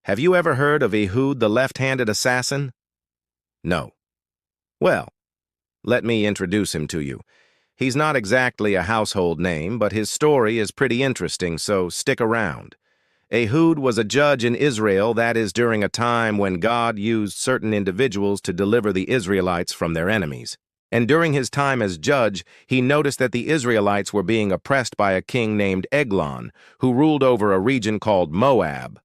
Have you ever heard of Ehud the left-handed assassin? No. Well, let me introduce him to you. He's not exactly a household name, but his story is pretty interesting, so stick around. Ehud was a judge in Israel, that is, during a time when God used certain individuals to deliver the Israelites from their enemies. And during his time as judge, he noticed that the Israelites were being oppressed by a king named Eglon, who ruled over a region called Moab.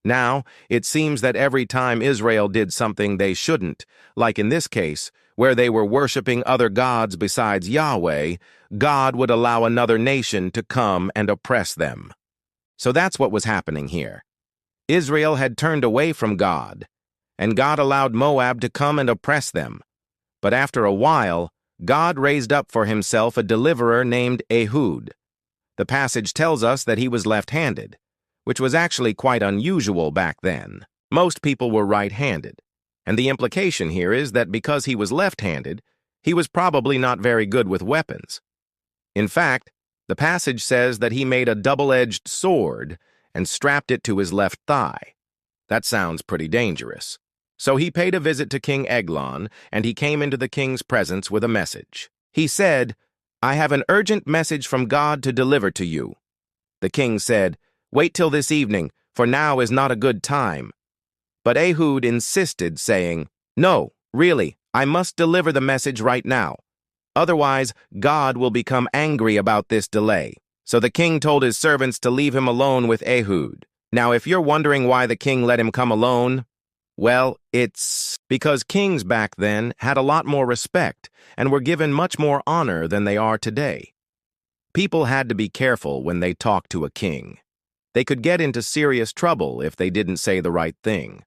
Now, it seems that every time Israel did something they shouldn't, like in this case, where they were worshiping other gods besides Yahweh, God would allow another nation to come and oppress them. So that's what was happening here. Israel had turned away from God, and God allowed Moab to come and oppress them. But after a while, God raised up for himself a deliverer named Ehud. The passage tells us that he was left-handed, which was actually quite unusual back then. Most people were right-handed, and the implication here is that because he was left-handed, he was probably not very good with weapons. In fact, the passage says that he made a double-edged sword and strapped it to his left thigh. That sounds pretty dangerous. So he paid a visit to King Eglon, and he came into the king's presence with a message. He said, "I have an urgent message from God to deliver to you." The king said, "Wait till this evening, for now is not a good time." But Ehud insisted, saying, "No, really, I must deliver the message right now. Otherwise, God will become angry about this delay." So the king told his servants to leave him alone with Ehud. Now, if you're wondering why the king let him come alone, well, it's because kings back then had a lot more respect and were given much more honor than they are today. People had to be careful when they talked to a king. They could get into serious trouble if they didn't say the right thing.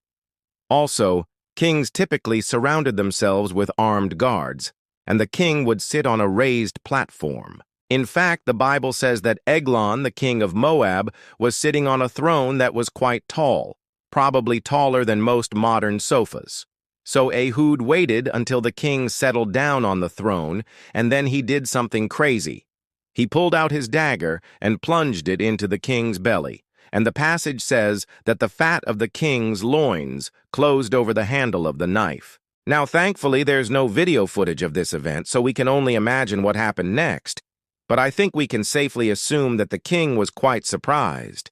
Also, kings typically surrounded themselves with armed guards, and the king would sit on a raised platform. In fact, the Bible says that Eglon, the king of Moab, was sitting on a throne that was quite tall, probably taller than most modern sofas. So Ehud waited until the king settled down on the throne, and then he did something crazy. He pulled out his dagger and plunged it into the king's belly, and the passage says that the fat of the king's loins closed over the handle of the knife. Now, thankfully, there's no video footage of this event, so we can only imagine what happened next, but I think we can safely assume that the king was quite surprised.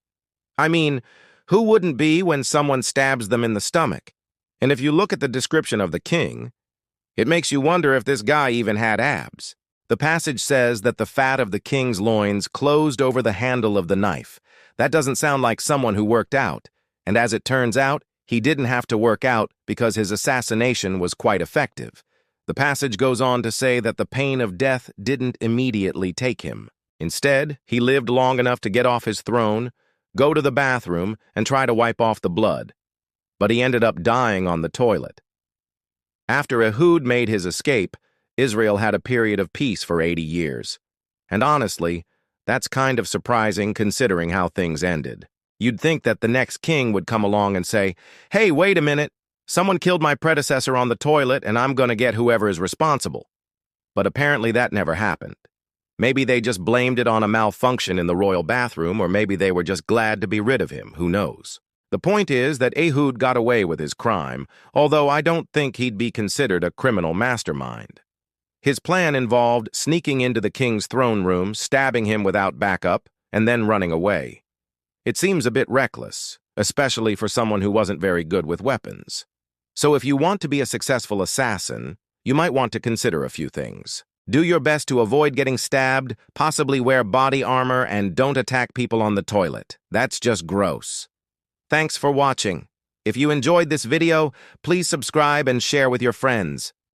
I mean, who wouldn't be when someone stabs them in the stomach? And if you look at the description of the king, it makes you wonder if this guy even had abs. The passage says that the fat of the king's loins closed over the handle of the knife. That doesn't sound like someone who worked out, and as it turns out, he didn't have to work out because his assassination was quite effective. The passage goes on to say that the pain of death didn't immediately take him. Instead, he lived long enough to get off his throne, go to the bathroom, and try to wipe off the blood. But he ended up dying on the toilet. After Ehud made his escape, Israel had a period of peace for 80 years. And honestly, that's kind of surprising considering how things ended. You'd think that the next king would come along and say, "Hey, wait a minute. Someone killed my predecessor on the toilet, and I'm going to get whoever is responsible." But apparently that never happened. Maybe they just blamed it on a malfunction in the royal bathroom, or maybe they were just glad to be rid of him, who knows. The point is that Ehud got away with his crime, although I don't think he'd be considered a criminal mastermind. His plan involved sneaking into the king's throne room, stabbing him without backup, and then running away. It seems a bit reckless, especially for someone who wasn't very good with weapons. So if you want to be a successful assassin, you might want to consider a few things. Do your best to avoid getting stabbed, possibly wear body armor, and don't attack people on the toilet. That's just gross. Thanks for watching. If you enjoyed this video, please subscribe and share with your friends.